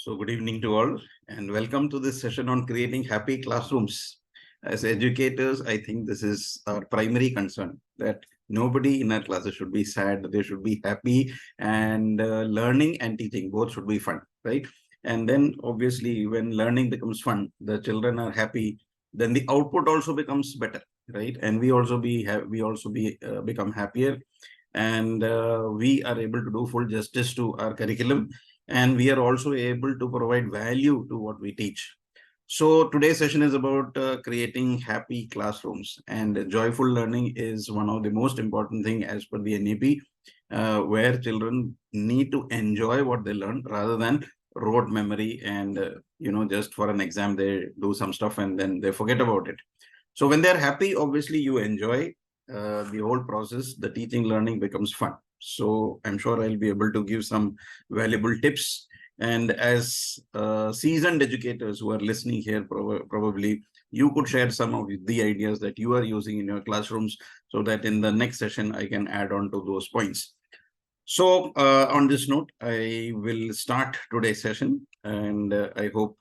So good evening to all and welcome to this session on creating happy classrooms. As educators, I think this is our primary concern that nobody in our classes should be sad, they should be happy, and learning and teaching both should be fun, right? And then obviously when learning becomes fun, the children are happy, then the output also becomes better, right? And we also become happier, and we are able to do full justice to our curriculum, and we are also able to provide value to what we teach. So today's session is about creating happy classrooms, and joyful learning is one of the most important thing as per the NEP, where children need to enjoy what they learn rather than rote memory and just for an exam they do some stuff and then they forget about it. So when they're happy, obviously you enjoy the whole process, the teaching learning becomes fun. So I'm sure I'll be able to give some valuable tips. And as seasoned educators who are listening here, probably you could share some of the ideas that you are using in your classrooms so that in the next session, I can add on to those points. So on this note, I will start today's session, and I hope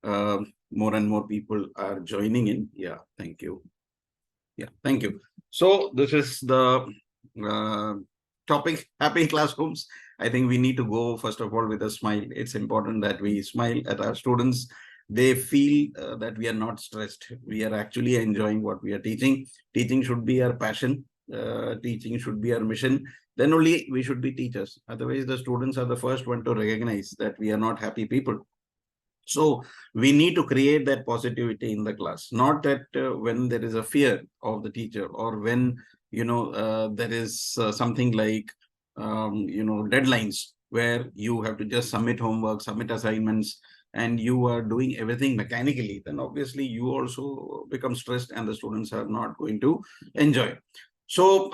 uh, more and more people are joining in. Yeah, thank you. Yeah, thank you. So this is the uh, topic, happy classrooms. I think we need to go, first of all, with a smile. It's important that we smile at our students. They feel that we are not stressed. We are actually enjoying what we are teaching. Teaching should be our passion. Teaching should be our mission. Then only we should be teachers. Otherwise, the students are the first one to recognize that we are not happy people. So we need to create that positivity in the class, not that when there is a fear of the teacher, or when there is something like deadlines where you have to just submit homework, submit assignments, and you are doing everything mechanically. Then obviously you also become stressed, and the students are not going to enjoy. So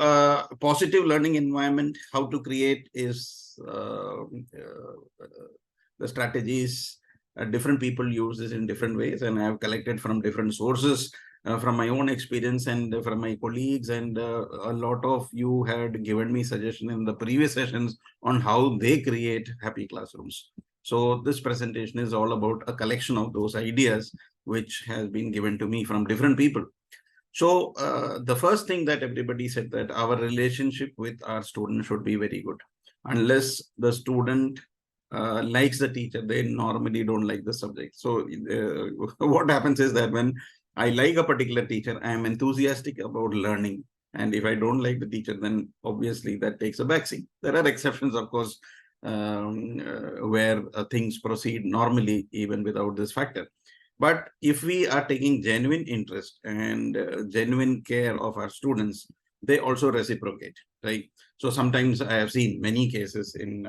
positive learning environment, how to create is the strategies. Different people use this in different ways, and I have collected from different sources, from my own experience and from my colleagues, and a lot of you had given me suggestion in the previous sessions on how they create happy classrooms. So this presentation is all about a collection of those ideas which has been given to me from different people. So the first thing that everybody said, that our relationship with our student should be very good. Unless the student likes the teacher, they normally don't like the subject. So what happens is that when I like a particular teacher, I am enthusiastic about learning. And if I don't like the teacher, then obviously that takes a backseat. There are exceptions, of course, where things proceed normally even without this factor. But if we are taking genuine interest and genuine care of our students, they also reciprocate, right? So sometimes I have seen many cases in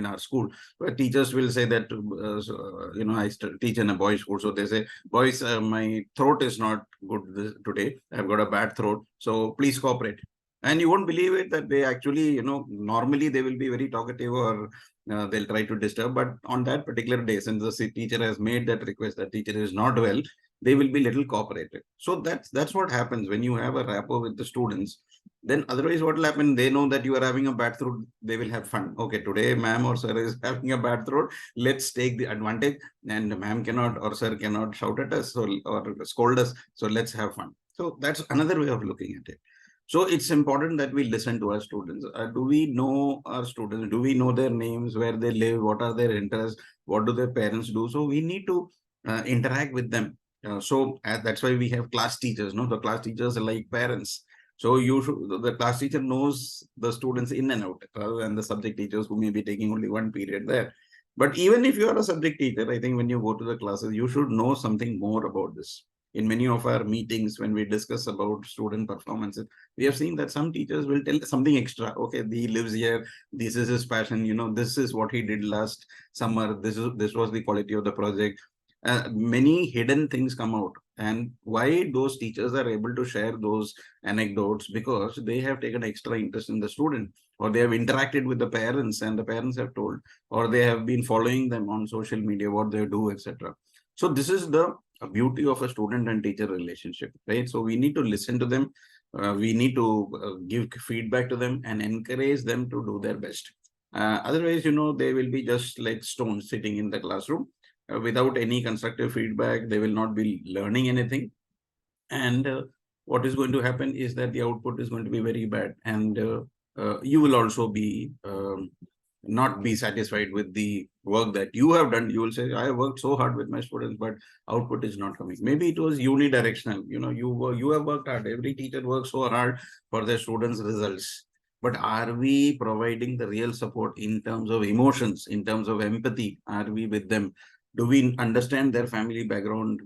our school where teachers will say that, I teach in a boys' school. So they say, boys, my throat is not good today. I've got a bad throat. So please cooperate. And you won't believe it that they actually, normally they will be very talkative, or they'll try to disturb. But on that particular day, since the teacher has made that request, that teacher is not well, they will be little cooperative. So that's what happens when you have a rapport with the students. Then otherwise, what will happen? They know that you are having a bad throat. They will have fun. Okay, today ma'am or sir is having a bad throat. Let's take the advantage, and ma'am cannot or sir cannot shout at us or scold us. So let's have fun. So that's another way of looking at it. So it's important that we listen to our students. Do we know our students? Do we know their names, where they live, what are their interests, what do their parents do? So we need to interact with them. That's why we have class teachers. No, the class teachers are like parents. So the class teacher knows the students in and out, rather than the subject teachers who may be taking only one period there. But even if you are a subject teacher, I think when you go to the classes, you should know something more about this. In many of our meetings, when we discuss about student performances, we have seen that some teachers will tell something extra. Okay, he lives here, this is his passion, this is what he did last summer, this was the quality of the project. Many hidden things come out. And why those teachers are able to share those anecdotes? Because they have taken extra interest in the student, or they have interacted with the parents and the parents have told, or they have been following them on social media, what they do, etc. So this is the beauty of a student and teacher relationship, right? So we need to listen to them. We need to give feedback to them and encourage them to do their best. Otherwise, they will be just like stones sitting in the classroom without any constructive feedback. They will not be learning anything. And what is going to happen is that the output is going to be very bad. And you will also be not be satisfied with the work that you have done. You will say, I have worked so hard with my students, but output is not coming. Maybe it was unidirectional. You have worked hard. Every teacher works so hard for their students' results. But are we providing the real support in terms of emotions, in terms of empathy? Are we with them? Do we understand their family background?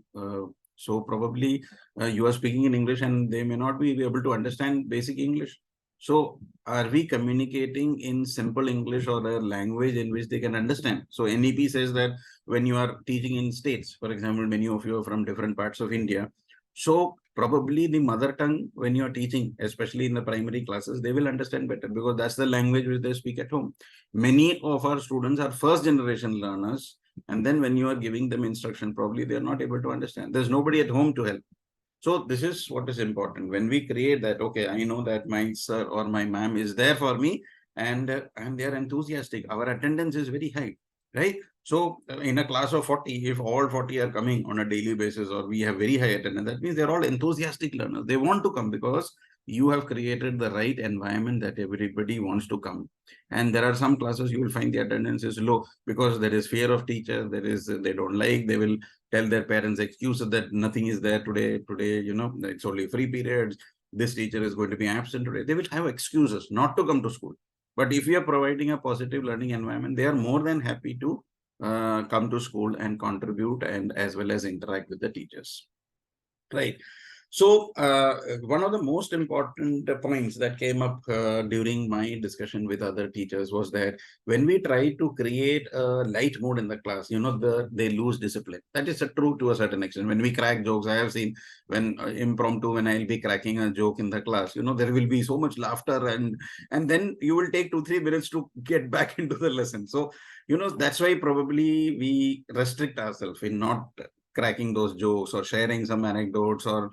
So probably you are speaking in English and they may not be able to understand basic English. So are we communicating in simple English or a language in which they can understand? So NEP says that when you are teaching in states, for example, many of you are from different parts of India. So probably the mother tongue, when you are teaching, especially in the primary classes, they will understand better because that's the language which they speak at home. Many of our students are first generation learners. And then when you are giving them instruction, probably they are not able to understand. There's nobody at home to help. So this is what is important. When we create that, okay, I know that my sir or my ma'am is there for me and they are enthusiastic. Our attendance is very high, right? So in a class of 40, if all 40 are coming on a daily basis or we have very high attendance, that means they're all enthusiastic learners. They want to come because you have created the right environment that everybody wants to come. And there are some classes you will find the attendance is low because there is fear of teachers. They don't like, they will tell their parents excuses that nothing is there today. Today, it's only free periods. This teacher is going to be absent today. They will have excuses not to come to school. But if you are providing a positive learning environment, they are more than happy to come to school and contribute and as well as interact with the teachers. Right. So one of the most important points that came up during my discussion with other teachers was that when we try to create a light mood in the class, they lose discipline. That is true to a certain extent. When we crack jokes, I have seen when impromptu, when I'll be cracking a joke in the class, there will be so much laughter and then you will take 2-3 minutes to get back into the lesson. So, that's why probably we restrict ourselves in not cracking those jokes or sharing some anecdotes or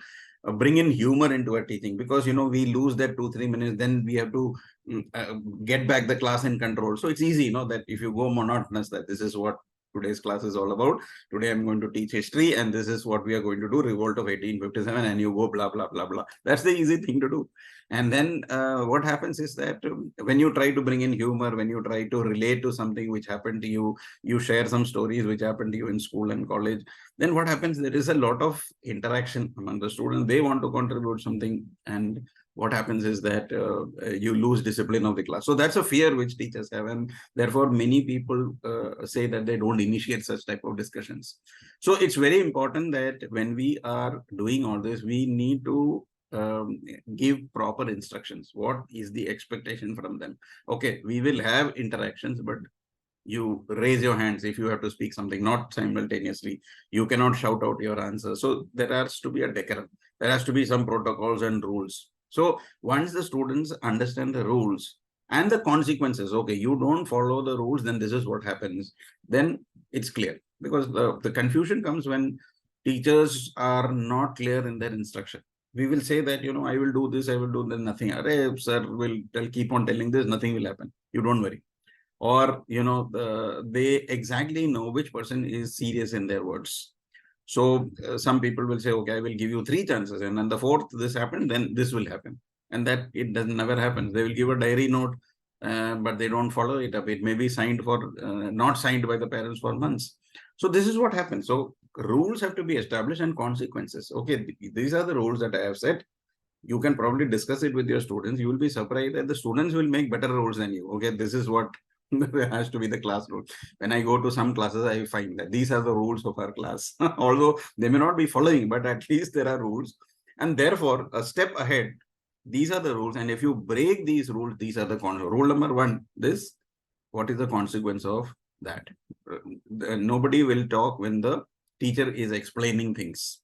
bring in humor into our teaching because we lose that 2-3 minutes, then we have to get back the class in control. So it's easy that if you go monotonous, that this is what today's class is all about. Today I'm going to teach history and this is what we are going to do, revolt of 1857, and you go blah blah blah blah. That's the easy thing to do. And then what happens is that when you try to bring in humor, when you try to relate to something which happened to you, you share some stories which happened to you in school and college, then what happens, there is a lot of interaction among the students. They want to contribute something, and what happens is that you lose discipline of the class. So that's a fear which teachers have, and therefore many people say that they don't initiate such type of discussions. So it's very important that when we are doing all this, we need to give proper instructions. What is the expectation from them? Okay, we will have interactions, but you raise your hands if you have to speak something, not simultaneously. You cannot shout out your answer. So there has to be a decorum. There has to be some protocols and rules. So once the students understand the rules and the consequences, okay, you don't follow the rules, then this is what happens. Then it's clear, because the confusion comes when teachers are not clear in their instruction. We will say that, I will do this, I will do that, nothing. Array, sir will keep on telling this, nothing will happen. You don't worry. Or, they exactly know which person is serious in their words. So some people will say, okay, I will give you 3 chances. And then the 4th, this happened, then this will happen. And that it doesn't never happen. They will give a diary note, but they don't follow it up. It may be signed for, not signed by the parents for months. So this is what happens. So rules have to be established and consequences. Okay, these are the rules that I have set. You can probably discuss it with your students. You will be surprised that the students will make better rules than you. Okay, this is what has to be the class rule. When I go to some classes, I find that these are the rules of our class. Although they may not be following, but at least there are rules. And therefore, a step ahead, these are the rules. And if you break these rules, these are the rule number 1, this, what is the consequence of that? Nobody will talk when the teacher is explaining things.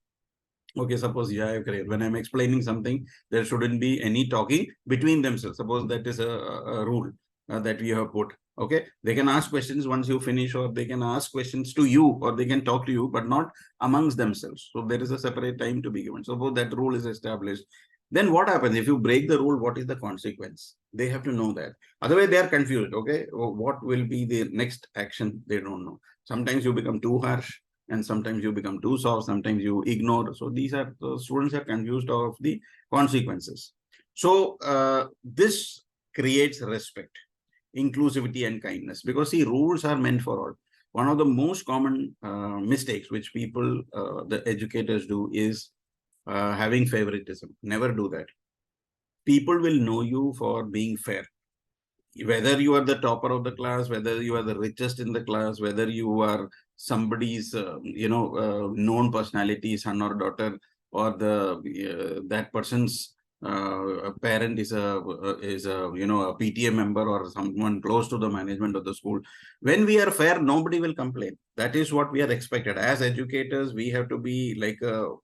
Okay, suppose, yeah, great. When I'm explaining something, there shouldn't be any talking between themselves. Suppose that is a rule that we have put. Okay, they can ask questions once you finish, or they can ask questions to you, or they can talk to you, but not amongst themselves. So there is a separate time to be given. Suppose that rule is established. Then what happens if you break the rule? What is the consequence? They have to know that. Otherwise, they are confused. Okay, what will be the next action? They don't know. Sometimes you become too harsh, and sometimes you become too soft. Sometimes you ignore. So these are the students are confused of the consequences. So this creates respect, inclusivity, and kindness, because see, rules are meant for all. One of the most common mistakes which people, the educators do is having favoritism. Never do that. People will know you for being fair. Whether you are the topper of the class, whether you are the richest in the class, whether you are somebody's, known personality, son or daughter, or that person's parent is a a PTA member or someone close to the management of the school. When we are fair, nobody will complain. That is what we are expected as educators. We have to be like the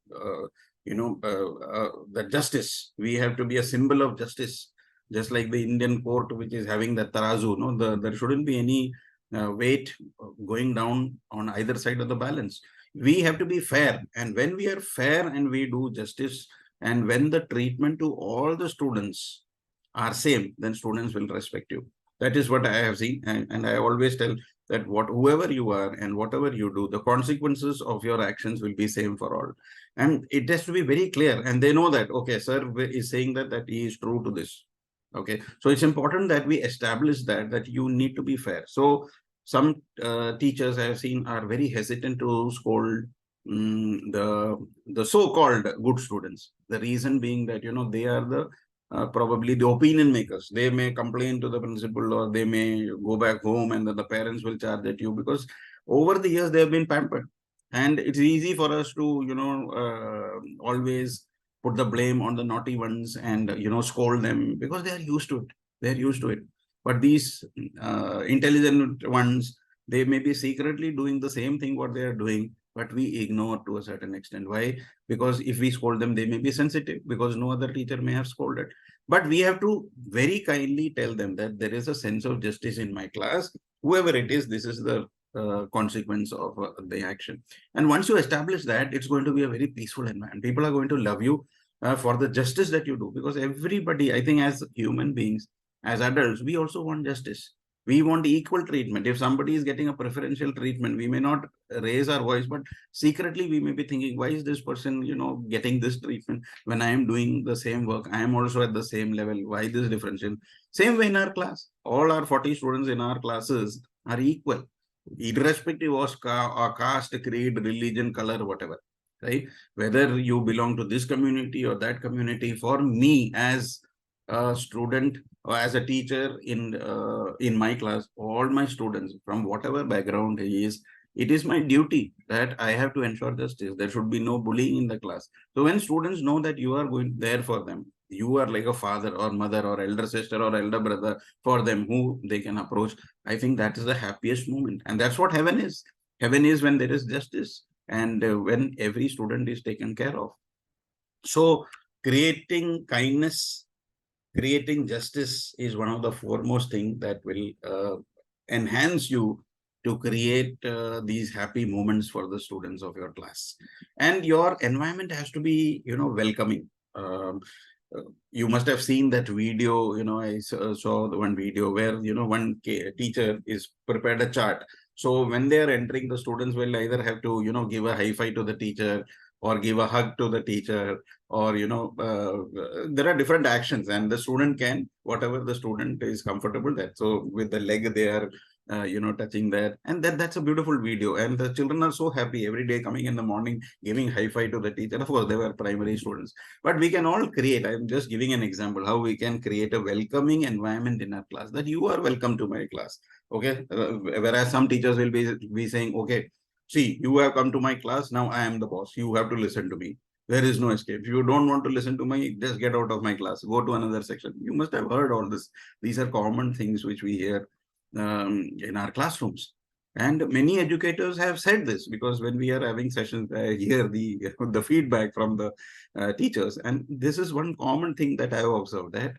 justice. We have to be a symbol of justice, just like the Indian court, which is having the tarazu. No, there shouldn't be any weight going down on either side of the balance. We have to be fair, and when we are fair and we do justice, and when the treatment to all the students are same, then students will respect you. That is what I have seen, and I always tell that whoever you are and whatever you do, the consequences of your actions will be same for all, and it has to be very clear. And they know that, okay, sir is saying that he is true to this. Okay, so it's important that we establish that you need to be fair. So some teachers I have seen are very hesitant to scold the so-called good students. The reason being that they are the probably the opinion makers. They may complain to the principal, or they may go back home, and then the parents will charge at you, because over the years they have been pampered, and it's easy for us to always put the blame on the naughty ones and scold them, because they are used to it. They're used to it. But these intelligent ones, they may be secretly doing the same thing what they are doing, but we ignore to a certain extent. Why? Because if we scold them, they may be sensitive, because no other teacher may have scolded. But we have to very kindly tell them that there is a sense of justice in my class. Whoever it is, this is the consequence of the action. And once you establish that, it's going to be a very peaceful environment. People are going to love you for the justice that you do, because everybody, I think, as human beings, as adults, we also want justice. We want equal treatment. If somebody is getting a preferential treatment, we may not raise our voice, but secretly we may be thinking, why is this person getting this treatment when I am doing the same work? I am also at the same level. Why this differential? Same way in our class, all our 40 students in our classes are equal, irrespective of caste, creed, religion, color, whatever, right? Whether you belong to this community or that community, for me as a student or as a teacher in my class, all my students from whatever background he is, it is my duty that I have to ensure justice. There should be no bullying in the class. So when students know that you are going there for them, you are like a father or mother or elder sister or elder brother for them, who they can approach, I think that is the happiest moment. And that's what heaven is. Heaven is when there is justice, and when every student is taken care of. So creating kindness, creating justice is one of the foremost things that will enhance you to create these happy moments for the students of your class. And your environment has to be welcoming. You must have seen that video. I saw the one video where one teacher is prepared a chart. So when they are entering, the students will either have to give a high five to the teacher, or give a hug to the teacher, or there are different actions, and the student can, whatever the student is comfortable that. So with the leg they are touching that, and that's a beautiful video, and the children are so happy every day, coming in the morning, giving high five to the teacher. Of course they were primary students, but we can all create, I'm just giving an example how we can create a welcoming environment in our class, that you are welcome to my class. Okay, whereas some teachers will be saying, okay, see, you have come to my class, now I am the boss, you have to listen to me. There is no escape. If you don't want to listen to me, just get out of my class, go to another section. You must have heard all this. These are common things which we hear in our classrooms. And many educators have said this, because when we are having sessions, I hear the feedback from the teachers. And this is one common thing that I have observed, that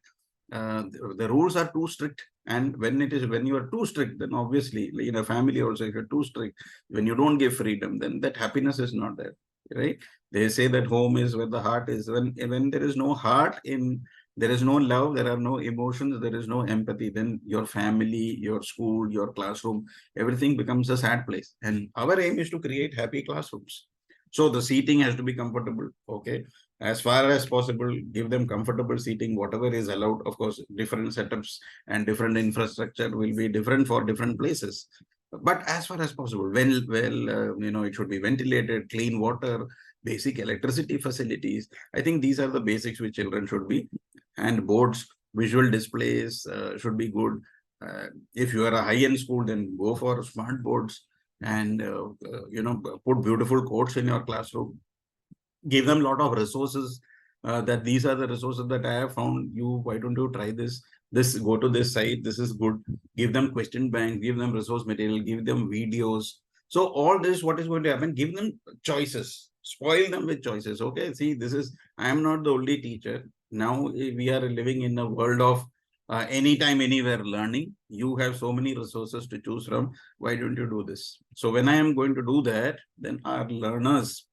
the rules are too strict. And when you are too strict, then obviously in a family also, if you're too strict, when you don't give freedom, then that happiness is not there. right? They say that home is where the heart is. When there is no heart in, there is no love, there are no emotions, there is no empathy, then your family, your school, your classroom, everything becomes a sad place. And our aim is to create happy classrooms. So the seating has to be comfortable. Okay. As far as possible, give them comfortable seating, whatever is allowed. Of course, different setups and different infrastructure will be different for different places. But as far as possible, it should be ventilated, clean water, basic electricity facilities. I think these are the basics which children should be. And boards, visual displays should be good. If you are a high-end school, then go for smart boards and put beautiful quotes in your classroom. Give them a lot of resources, that these are the resources that I have found. You, why don't you try this? This, go to this site. This is good. Give them question bank. Give them resource material. Give them videos. So all this, what is going to happen? Give them choices. Spoil them with choices. Okay. See, this is. I am not the only teacher. Now we are living in a world of anytime, anywhere learning. You have so many resources to choose from. Why don't you do this? So when I am going to do that, then our learners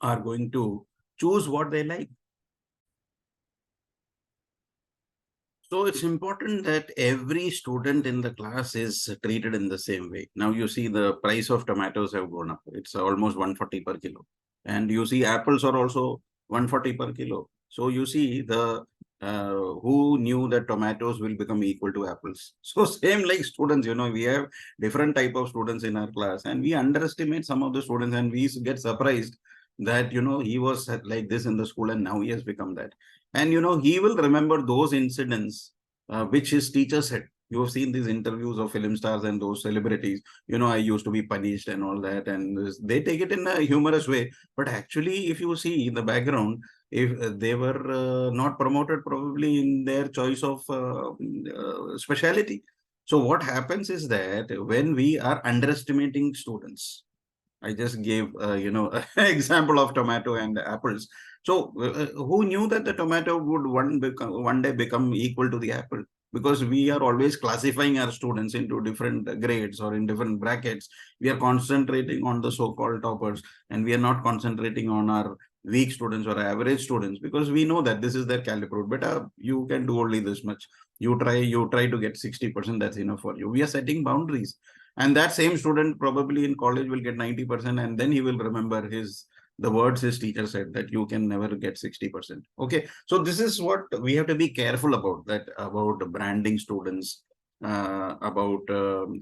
are going to choose what they like. So it's important that every student in the class is treated in the same way. Now you see the price of tomatoes have gone up. It's almost 140 per kilo. And you see apples are also 140 per kilo. So you see the who knew that tomatoes will become equal to apples. So same like students, we have different type of students in our class, and we underestimate some of the students, and we get surprised that he was like this in the school and now he has become that. And he will remember those incidents which his teacher said. You have seen these interviews of film stars and those celebrities. I used to be punished and all that, and they take it in a humorous way. But actually, if you see in the background, if they were not promoted probably in their choice of speciality. So what happens is that when we are underestimating students, I just gave, example of tomato and apples. So who knew that the tomato would one day become equal to the apple? Because we are always classifying our students into different grades or in different brackets. We are concentrating on the so-called toppers, and we are not concentrating on our weak students or average students, because we know that this is their caliber. But you can do only this much. You try to get 60%. That's enough for you. We are setting boundaries. And that same student probably in college will get 90%, and then he will remember the words his teacher said, that you can never get 60%. Okay. So this is what we have to be careful about, that about branding students, about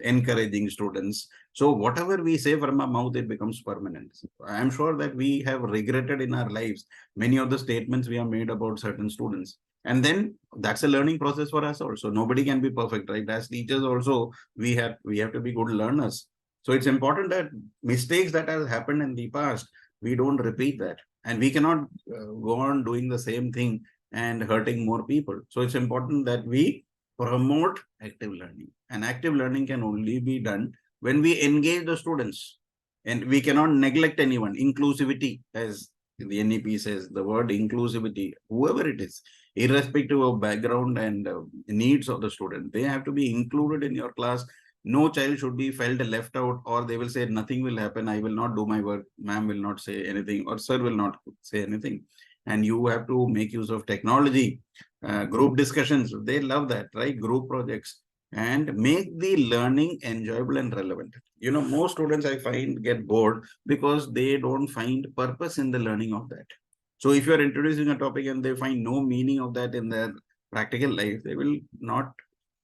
encouraging students. So whatever we say from our mouth, it becomes permanent. I'm sure that we have regretted in our lives many of the statements we have made about certain students. And then that's a learning process for us also. Nobody can be perfect, right? As teachers also, we have to be good learners. So it's important that mistakes that have happened in the past, we don't repeat that. And we cannot go on doing the same thing and hurting more people. So it's important that we promote active learning. And active learning can only be done when we engage the students. And we cannot neglect anyone. Inclusivity, as the NEP says, the word inclusivity, whoever it is, irrespective of background and needs of the student, they have to be included in your class. No child should be felt left out, or they will say nothing will happen, I will not do my work, ma'am will not say anything, or sir will not say anything. And you have to make use of technology, group discussions, they love that, right? Group projects, and make the learning enjoyable and relevant. Most students I find get bored because they don't find purpose in the learning of that. So if you are introducing a topic and they find no meaning of that in their practical life, they will not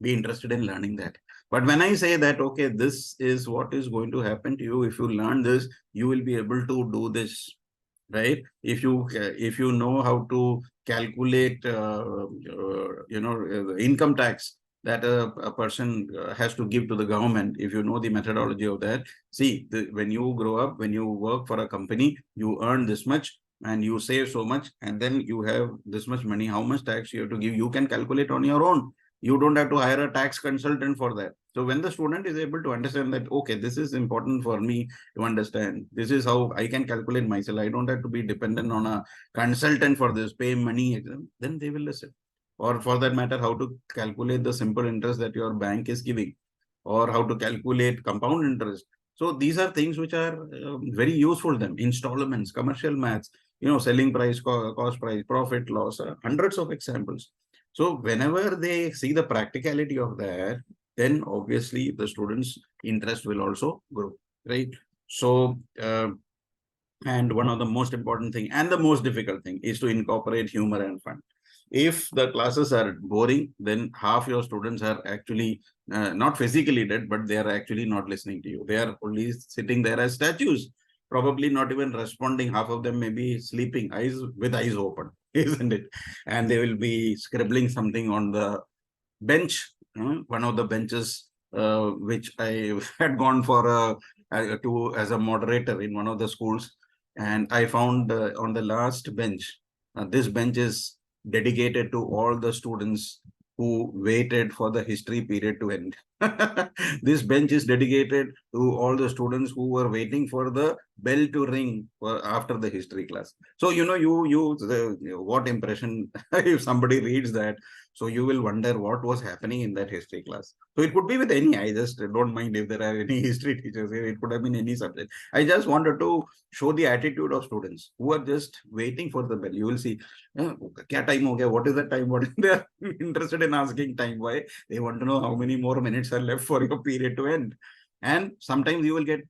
be interested in learning that. But when I say that, okay, this is what is going to happen to you, if you learn this, you will be able to do this, right? If you know how to calculate, income tax that a person has to give to the government, if you know the methodology of that, see, when you grow up, when you work for a company, you earn this much and you save so much, and then you have this much money, how much tax you have to give, you can calculate on your own. You don't have to hire a tax consultant for that. So when the student is able to understand that, okay, this is important for me to understand, this is how I can calculate myself, I don't have to be dependent on a consultant for this, pay money, then they will listen. Or for that matter, how to calculate the simple interest that your bank is giving, or how to calculate compound interest. So these are things which are very useful to them. Installments, commercial maths, selling price, cost price, profit, loss, hundreds of examples. So whenever they see the practicality of that, then obviously the students' interest will also grow, right? So, and one of the most important thing and the most difficult thing is to incorporate humor and fun. If the classes are boring, then half your students are actually not physically dead, but they are actually not listening to you. They are only sitting there as statues, probably not even responding. Half of them may be sleeping, eyes open, isn't it? And they will be scribbling something on the bench, one of the benches which I had gone for to as a moderator in one of the schools, and I found on the last bench, this bench is dedicated to all the students who waited for the history period to end. This bench is dedicated to all the students who were waiting for the bell to ring after the history class. So what impression if somebody reads that, so you will wonder what was happening in that history class. So it could be with any, I just don't mind if there are any history teachers here, it could have been any subject. I just wanted to show the attitude of students who are just waiting for the bell. You will see, kya time ho gaya? What is the time? What they are interested in asking time? Why? They want to know how many more minutes are left for your period to end. And sometimes you will get,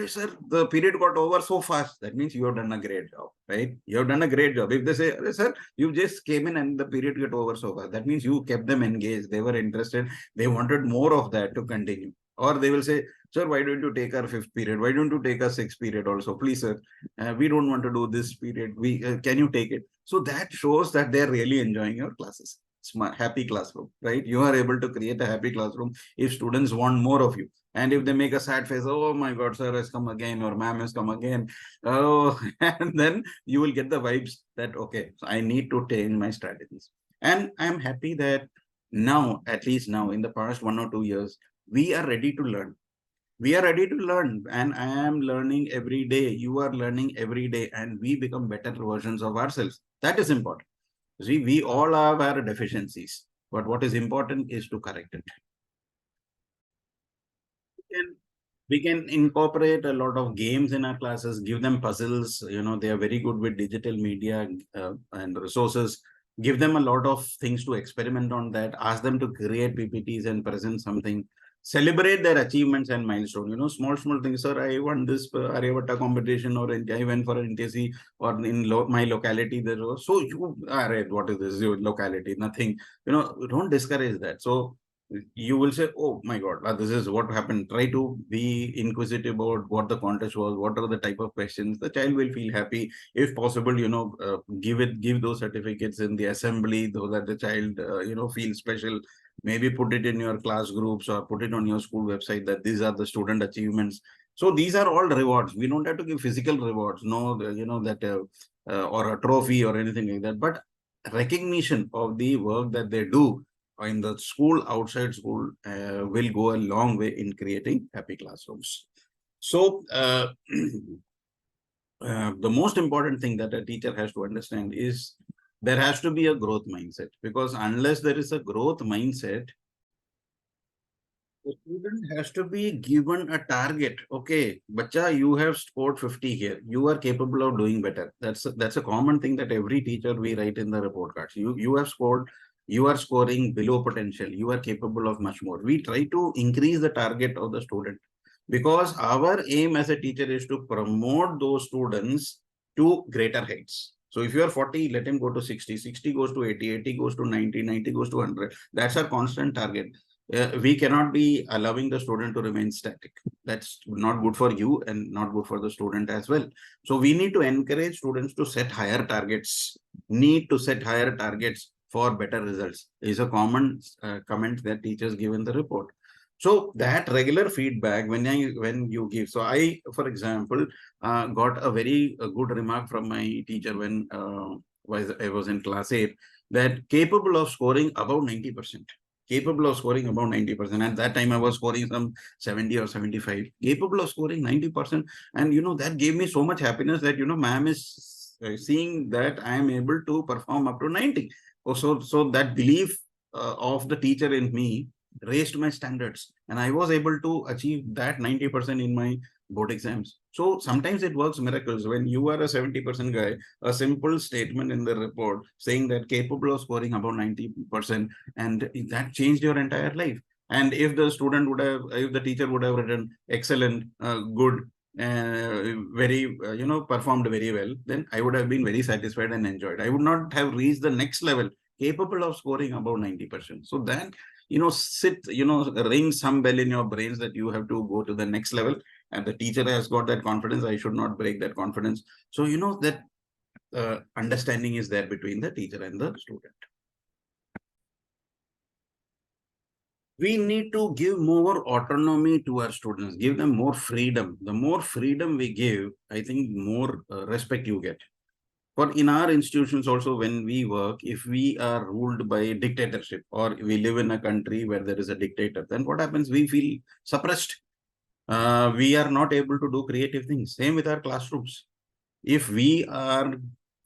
sir, the period got over so fast. That means you have done a great job, right? You have done a great job. If they say, sir, you just came in and the period got over so fast, that means you kept them engaged. They were interested. They wanted more of that to continue. Or they will say, sir, why don't you take our fifth period? Why don't you take our sixth period also? Please, sir, we don't want to do this period. Can you take it? So that shows that they're really enjoying your classes. Smart, happy classroom, right? You are able to create a happy classroom if students want more of you. And if they make a sad face, oh my God, sir has come again, or ma'am has come again. Oh, and then you will get the vibes that, okay, so I need to change my strategies. And I'm happy that now, at least now, in the past 1 or 2 years, we are ready to learn. We are ready to learn, and I am learning every day. You are learning every day, and we become better versions of ourselves. That is important. See, we all have our deficiencies, but what is important is to correct it. We can incorporate a lot of games in our classes, give them puzzles. They are very good with digital media and resources. Give them a lot of things to experiment on that. Ask them to create PPTs and present something. Celebrate their achievements and milestones. Small things. Sir, I won this Aryabhatta competition, or I went for an NTSC, or in my locality there was. So what is this? Your locality? Nothing. Don't discourage that. So you will say, oh my God, this is what happened. Try to be inquisitive about what the contest was, what are the type of questions. The child will feel happy. If possible, give those certificates in the assembly so that the child, feels special. Maybe put it in your class groups or put it on your school website that these are the student achievements. So these are all rewards. We don't have to give physical rewards, no, that or a trophy or anything like that, but recognition of the work that they do in the school, outside school, will go a long way in creating happy classrooms. So the most important thing that a teacher has to understand is there has to be a growth mindset, because unless there is a growth mindset, the student has to be given a target. Okay, bacha, you have scored 50 here. You are capable of doing better. That's a common thing that every teacher we write in the report cards. You have scored. You are scoring below potential. You are capable of much more. We try to increase the target of the student, because our aim as a teacher is to promote those students to greater heights. So if you are 40, let him go to 60, 60 goes to 80, 80 goes to 90, 90 goes to 100. That's our constant target. We cannot be allowing the student to remain static. That's not good for you and not good for the student as well. So we need to encourage students to set higher targets, need to set higher targets for better results is a common comment that teachers give in the report. So that regular feedback when you give. So I, for example, got a very good remark from my teacher when I was in class 8, that capable of scoring above 90%. Capable of scoring about 90%. At that time, I was scoring some 70 or 75. Capable of scoring 90%. And, that gave me so much happiness that, ma'am is seeing that I am able to perform up to 90. So that belief of the teacher in me raised my standards. And I was able to achieve that 90% in my board exams. So sometimes it works miracles. When you are a 70% guy, a simple statement in the report saying that capable of scoring above 90%, and that changed your entire life. And if the student would have, if the teacher would have written excellent, good, very, performed very well, then I would have been very satisfied and enjoyed. I would not have reached the next level, capable of scoring above 90%. So that, ring some bell in your brains that you have to go to the next level. And the teacher has got that confidence. I should not break that confidence. So, that understanding is there between the teacher and the student. We need to give more autonomy to our students, give them more freedom. The more freedom we give, I think more respect you get. For in our institutions also, when we work, if we are ruled by dictatorship or we live in a country where there is a dictator, then what happens? We feel suppressed. We are not able to do creative things. Same with our classrooms. If we are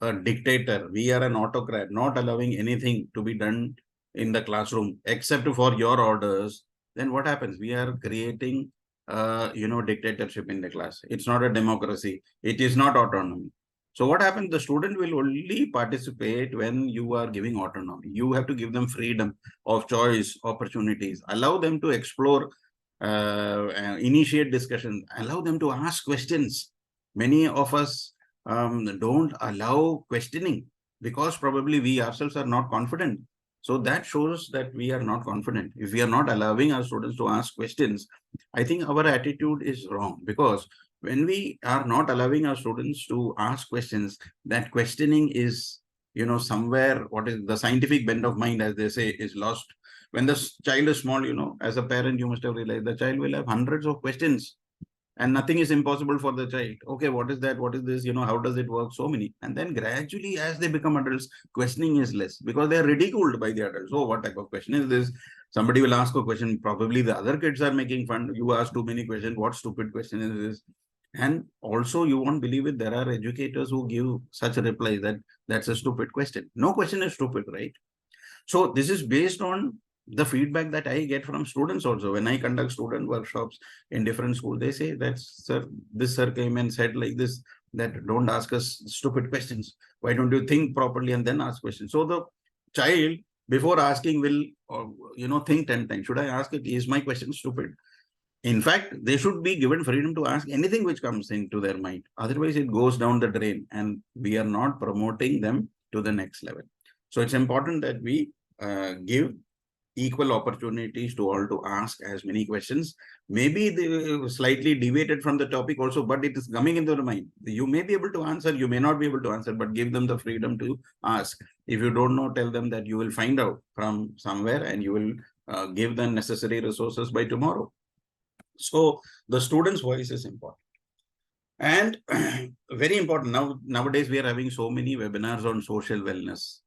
a dictator, we are an autocrat, not allowing anything to be done in the classroom except for your orders, then what happens? We are creating, dictatorship in the class. It's not a democracy. It is not autonomy. So what happens? The student will only participate when you are giving autonomy. You have to give them freedom of choice, opportunities, allow them to explore, initiate discussion, allow them to ask questions. Many of us don't allow questioning because probably we ourselves are not confident. So that shows that we are not confident. If we are not allowing our students to ask questions, I think our attitude is wrong, because when we are not allowing our students to ask questions, that questioning is, somewhere, what is the scientific bent of mind, as they say, is lost. When the child is small, as a parent, you must have realized the child will have hundreds of questions and nothing is impossible for the child. Okay, what is that? What is this? How does it work? So many. And then gradually, as they become adults, questioning is less because they are ridiculed by the adults. Oh, what type of question is this? Somebody will ask a question. Probably the other kids are making fun. You ask too many questions. What stupid question is this? And also, you won't believe it, there are educators who give such a reply that that's a stupid question. No question is stupid, right? So this is based on the feedback that I get from students also. When I conduct student workshops in different schools, they say that, sir, this sir came and said like this, that don't ask us stupid questions. Why don't you think properly and then ask questions? So the child, before asking, will, think 10 times. Should I ask it? Is my question stupid? In fact, they should be given freedom to ask anything which comes into their mind. Otherwise, it goes down the drain and we are not promoting them to the next level. So it's important that we give equal opportunities to all to ask as many questions. Maybe they slightly deviated from the topic also, but it is coming into their mind. You may be able to answer, you may not be able to answer, but give them the freedom to ask. If you don't know, tell them that you will find out from somewhere and you will give them necessary resources by tomorrow. So the student's voice is important. And very important. Nowadays, we are having so many webinars on social wellness,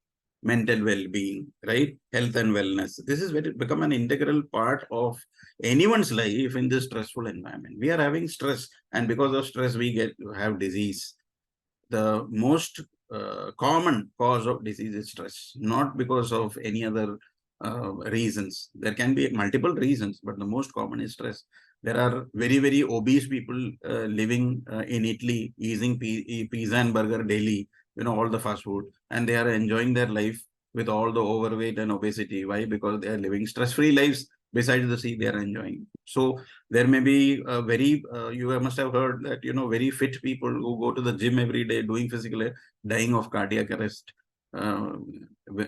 mental well-being, right? Health and wellness. This is become an integral part of anyone's life in this stressful environment. We are having stress, and because of stress, we have disease. The most common cause of disease is stress, not because of any other reasons. There can be multiple reasons, but the most common is stress. There are very, very obese people living in Italy, eating pizza and burger daily, all the fast food, and they are enjoying their life with all the overweight and obesity. Why? Because they are living stress-free lives. Besides the sea, they are enjoying. So there may be you must have heard that, very fit people who go to the gym every day doing physical, dying of cardiac arrest.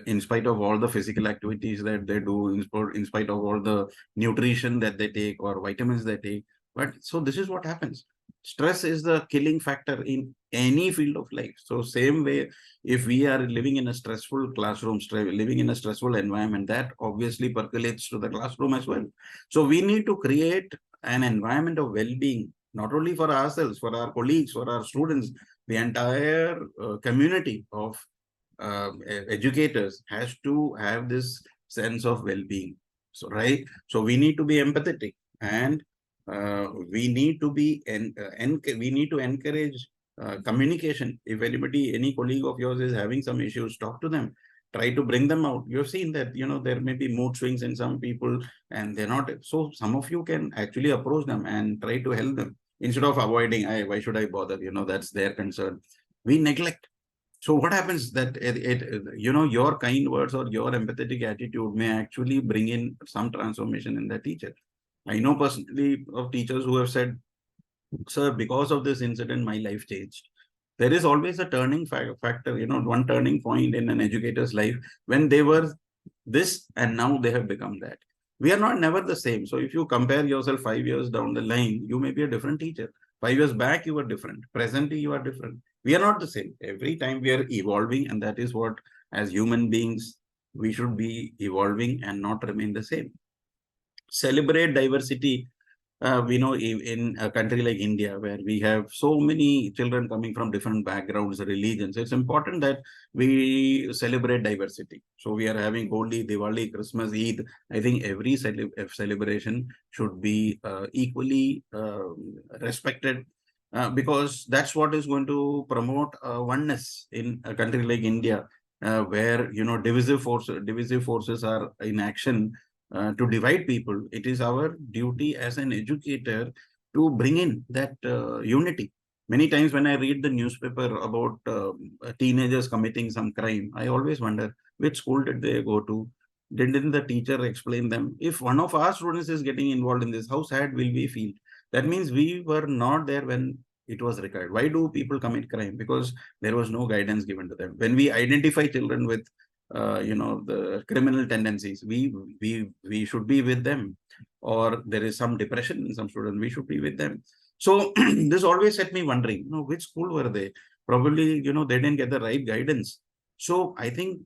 In spite of all the physical activities that they do, in spite of all the nutrition that they take or vitamins they take. But so this is what happens. Stress is the killing factor in any field of life. So same way, if we are living in a stressful classroom, living in a stressful environment, that obviously percolates to the classroom as well. So we need to create an environment of well-being, not only for ourselves, for our colleagues, for our students, the entire community of educators has to have this sense of well-being. So, right. So we need to be empathetic, and we need to be we need to encourage communication. If any colleague of yours is having some issues, talk to them. Try to bring them out. You've seen that, there may be mood swings in some people and they're not. So some of you can actually approach them and try to help them. instead of avoiding, why should I bother? That's their concern. We neglect. So what happens that your kind words or your empathetic attitude may actually bring in some transformation in the teacher. I know personally of teachers who have said, sir, because of this incident, my life changed. There is always a turning factor, one turning point in an educator's life when they were this and now they have become that. We are not never the same. So if you compare yourself 5 years down the line, you may be a different teacher. 5 years back, you were different. Presently, you are different. We are not the same. Every time we are evolving, and that is what, as human beings, we should be evolving and not remain the same. Celebrate diversity. We know in a country like India, where we have so many children coming from different backgrounds, religions, it's important that we celebrate diversity. So we are having Holi, Diwali, Christmas, Eid. I think every celebration should be equally respected, because that's what is going to promote oneness in a country like India, where divisive forces are in action to divide people. It is our duty as an educator to bring in that unity. Many times when I read the newspaper about teenagers committing some crime, I always wonder, which school did they go to? Didn't the teacher explain them? If one of our students is getting involved in this, how sad will we feel? That means we were not there when it was required. Why do people commit crime? Because there was no guidance given to them. When we identify children with the criminal tendencies, we should be with them. Or there is some depression in some students, we should be with them. So this always set me wondering, which school were they? Probably, they didn't get the right guidance. So I think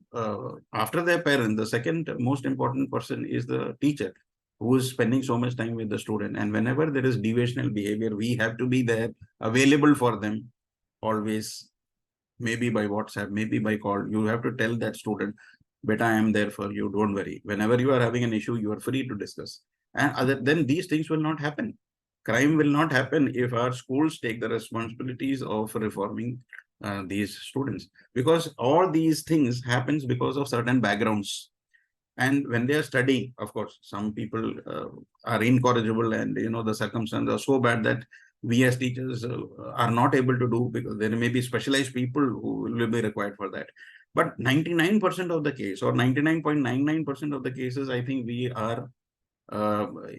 after their parent, the second most important person is the teacher, who is spending so much time with the student. And whenever there is deviational behavior, we have to be there, available for them always. Maybe by WhatsApp, maybe by call. You have to tell that student, beta, I am there for you, don't worry. Whenever you are having an issue, you are free to discuss. And then these things will not happen. Crime will not happen if our schools take the responsibilities of reforming these students. Because all these things happens because of certain backgrounds. And when they are studying, of course, some people are incorrigible, and the circumstances are so bad that we as teachers are not able to do, because there may be specialized people who will be required for that. But 99% of the case, or 99.99% of the cases, I think we are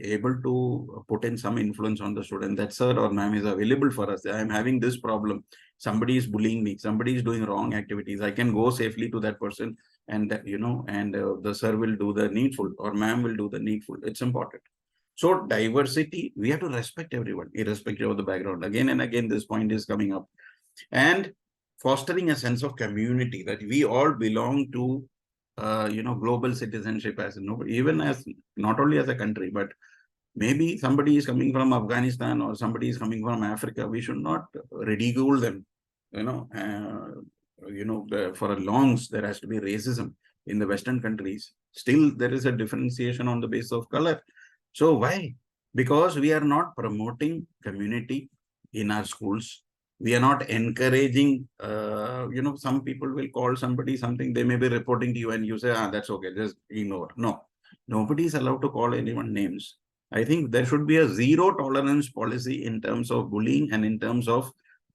able to put in some influence on the student, that sir or ma'am is available for us. I am having this problem. Somebody is bullying me. Somebody is doing wrong activities. I can go safely to that person, and the sir will do the needful, or ma'am will do the needful. It's important. So diversity, we have to respect everyone, irrespective of the background. Again and again, this point is coming up. And fostering a sense of community, that we all belong to global citizenship, as even as not only as a country, but maybe somebody is coming from Afghanistan or somebody is coming from Africa. We should not ridicule them. For a longs, there has to be racism in the Western countries. Still, there is a differentiation on the basis of color. So why? Because we are not promoting community in our schools. We are not encouraging, some people will call somebody something, they may be reporting to you, and you say, that's okay, just ignore. No, nobody is allowed to call anyone names. I think there should be a zero tolerance policy in terms of bullying and in terms of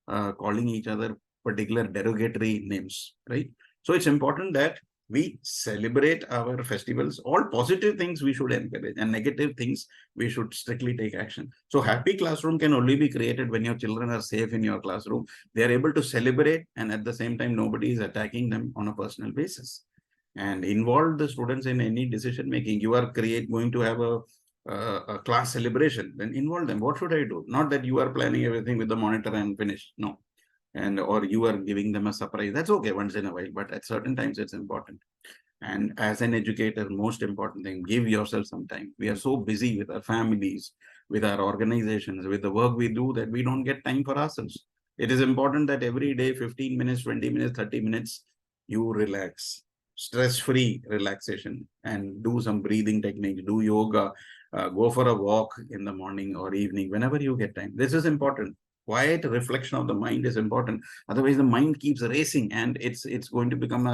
calling each other particular derogatory names, right? So it's important that we celebrate our festivals. All positive things we should encourage, and negative things we should strictly take action. So happy classroom can only be created when your children are safe in your classroom. They are able to celebrate, and at the same time, nobody is attacking them on a personal basis. And involve the students in any decision making. You are going to have a class celebration, then involve them. What should I do? Not that you are planning everything with the monitor and finish. No. Or you are giving them a surprise. That's okay once in a while, but at certain times it's important. And as an educator, most important thing, give yourself some time. We are so busy with our families, with our organizations, with the work we do, that we don't get time for ourselves. It is important that every day, 15 minutes, 20 minutes, 30 minutes, you relax, stress-free relaxation, and do some breathing techniques, do yoga, go for a walk in the morning or evening, whenever you get time. This is important. Quiet reflection of the mind is important. Otherwise, the mind keeps racing, and it's going to become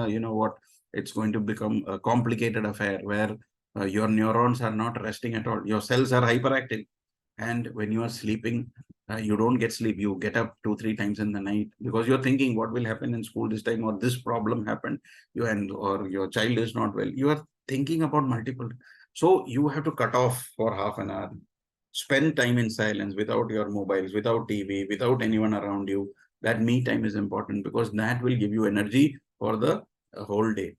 it's going to become a complicated affair where your neurons are not resting at all. Your cells are hyperactive. And when you are sleeping, You don't get sleep. You get up 2, 3 times in the night because you're thinking what will happen in school this time, or this problem happened. Or your child is not well. You are thinking about multiple. So you have to cut off for half an hour. Spend time in silence without your mobiles, without TV, without anyone around you. That me time is important because that will give you energy for the whole day.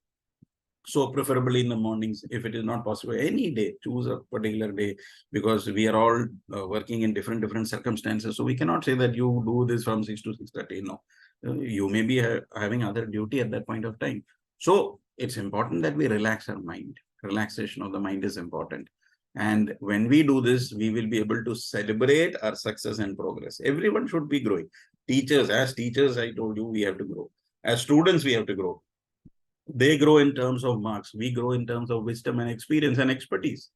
So preferably in the mornings, if it is not possible, any day, choose a particular day, because we are all working in different circumstances. So we cannot say that you do this from 6 to 6:30. No, you may be having other duty at that point of time. So it's important that we relax our mind. Relaxation of the mind is important. And when we do this, we will be able to celebrate our success and progress. Everyone should be growing. Teachers, as teachers, I told you, we have to grow. As students, we have to grow. They grow in terms of marks. We grow in terms of wisdom and experience and expertise,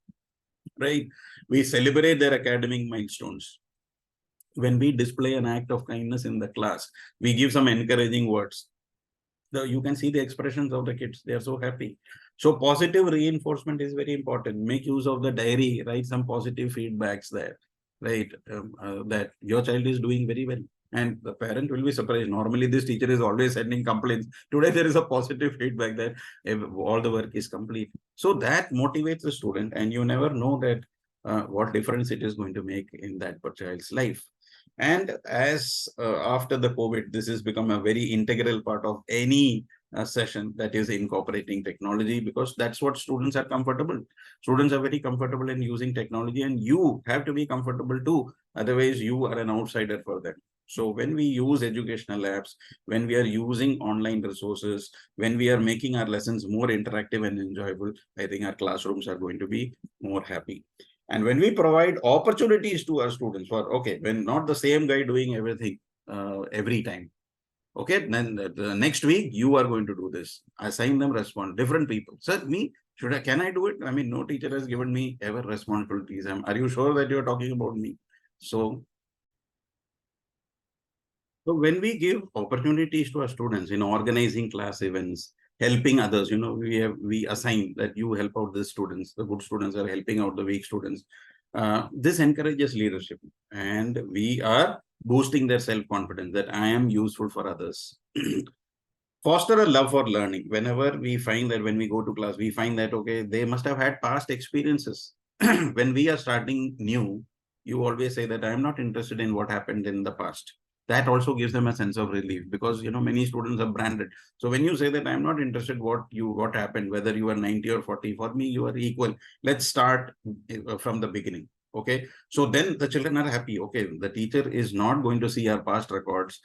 right? We celebrate their academic milestones. When we display an act of kindness in the class, we give some encouraging words. You can see the expressions of the kids. They are so happy. So positive reinforcement is very important. Make use of the diary, write some positive feedbacks there, right? That your child is doing very well. And the parent will be surprised. Normally, this teacher is always sending complaints. Today, there is a positive feedback that all the work is complete. So that motivates the student, and you never know that what difference it is going to make in that child's life. And as after the COVID, this has become a very integral part of any session that is incorporating technology, because that's what students are comfortable. Students are very comfortable in using technology, and you have to be comfortable too. Otherwise, you are an outsider for them. So when we use educational apps, when we are using online resources, when we are making our lessons more interactive and enjoyable, I think our classrooms are going to be more happy. And when we provide opportunities to our students for, okay, when not the same guy doing everything every time, okay, then the next week you are going to do this. Assign them respond. Different people. Sir, me, can I do it? I mean, no teacher has given me ever responsibilities. Are you sure that you're talking about me? So when we give opportunities to our students in organizing class events, helping others, we assign that you help out the students. The good students are helping out the weak students. This encourages leadership, and we are boosting their self-confidence that I am useful for others. Foster a love for learning. Whenever we find that when we go to class, we find that, okay, they must have had past experiences. When we are starting new, you always say that I am not interested in what happened in the past. That also gives them a sense of relief, because many students are branded. So when you say that I'm not interested what happened, whether you are 90 or 40, for me you are equal. Let's start from the beginning. Okay, so then the children are happy. Okay, the teacher is not going to see our past records.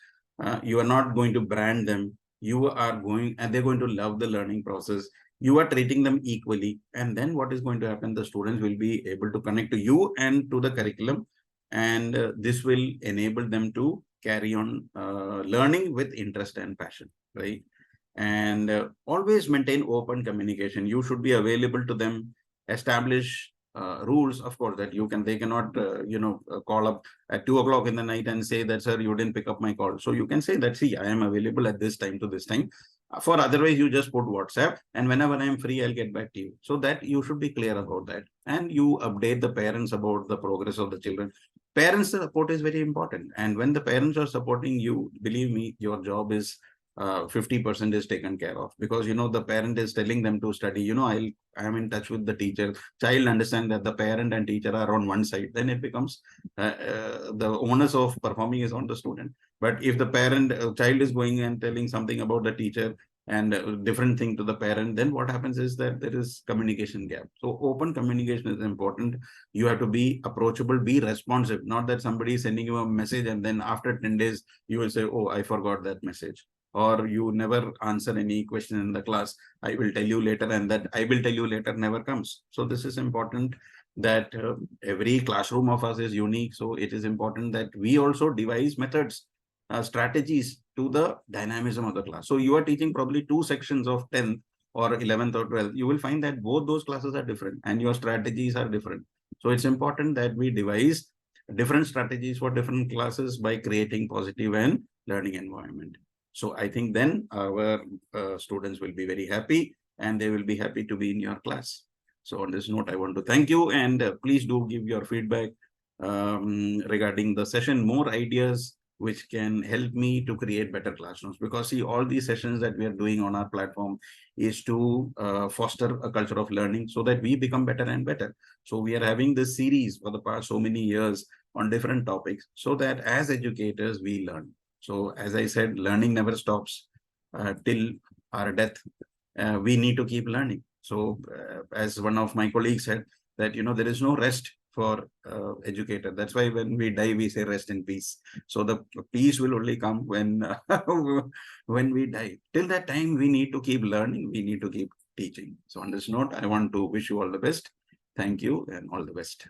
You are not going to brand them. You are going, and they're going to love the learning process. You are treating them equally, and then what is going to happen? The students will be able to connect to you and to the curriculum, and this will enable them to carry on learning with interest and passion, right? And always maintain open communication. You should be available to them. Establish rules, of course, that they cannot call up at 2 o'clock in the night and say that, sir, you didn't pick up my call. So you can say that, see, I am available at this time to this time. For otherwise, you just put WhatsApp, and whenever I am free, I'll get back to you. So that you should be clear about that. And you update the parents about the progress of the children. Parents support is very important. And when the parents are supporting you, believe me, your job is 50% is taken care of, because the parent is telling them to study. I am in touch with the teacher. Child understand that the parent and teacher are on one side. Then it becomes the onus of performing is on the student. But if the parent child is going and telling something about the teacher and different thing to the parent, then what happens is that there is communication gap. So open communication is important. You have to be approachable, be responsive. Not that somebody is sending you a message and then after 10 days you will say, oh, I forgot that message, or you never answer any question in the class. I will tell you later, and that I will tell you later never comes. So this is important, that every classroom of us is unique. So it is important that we also devise methods, strategies to the dynamism of the class. So you are teaching probably 2 sections of 10th or 11th or 12th. You will find that both those classes are different and your strategies are different. So it's important that we devise different strategies for different classes by creating positive and learning environment. So I think then our students will be very happy, and they will be happy to be in your class. So on this note, I want to thank you, and please do give your feedback. regarding the session, more ideas which can help me to create better classrooms. Because see, all these sessions that we are doing on our platform is to foster a culture of learning so that we become better and better. So we are having this series for the past so many years on different topics so that as educators we learn. So as I said, learning never stops till our death. We need to keep learning. So as one of my colleagues said, that there is no rest for educator. That's why when we die we say rest in peace. So the peace will only come when when we die. Till that time we need to keep learning, we need to keep teaching. So on this note, I want to wish you all the best. Thank you and all the best.